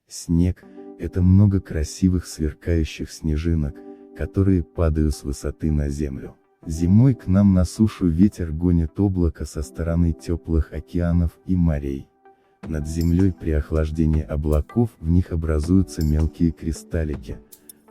Снег – это много красивых сверкающих снежинок, которые падают с высоты на землю. Зимой к нам на сушу ветер гонит облако со стороны теплых океанов и морей. Над землей при охлаждении облаков в них образуются мелкие кристаллики,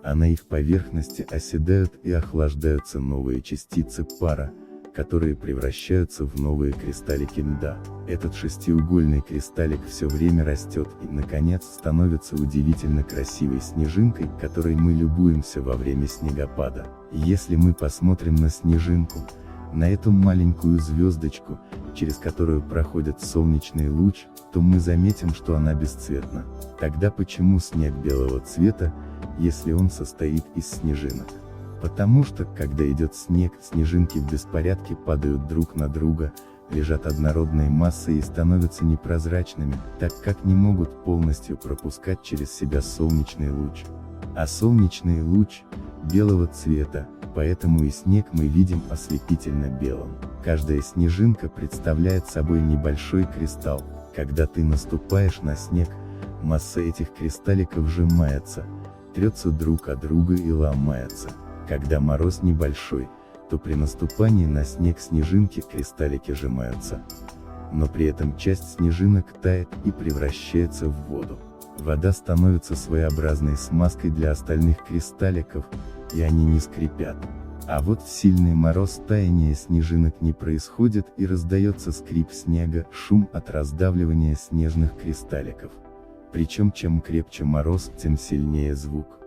а на их поверхности оседают и охлаждаются новые частицы пара, которые превращаются в новые кристаллики льда. Этот шестиугольный кристаллик все время растет и, наконец, становится удивительно красивой снежинкой, которой мы любуемся во время снегопада. Если мы посмотрим на снежинку, на эту маленькую звездочку, через которую проходит солнечный луч, то мы заметим, что она бесцветна. Тогда почему снег белого цвета, если он состоит из снежинок? Потому что, когда идет снег, снежинки в беспорядке падают друг на друга, лежат однородной массой и становятся непрозрачными, так как не могут полностью пропускать через себя солнечный луч. А солнечный луч белого цвета, поэтому и снег мы видим ослепительно белым. Каждая снежинка представляет собой небольшой кристалл. Когда ты наступаешь на снег, масса этих кристалликов сжимается, трется друг о друга и ломается. Когда мороз небольшой, то при наступании на снег снежинки кристаллики сжимаются. Но при этом часть снежинок тает и превращается в воду. Вода становится своеобразной смазкой для остальных кристалликов, и они не скрипят. А вот в сильный мороз таяние снежинок не происходит и раздается скрип снега, шум от раздавливания снежных кристалликов. Причем чем крепче мороз, тем сильнее звук.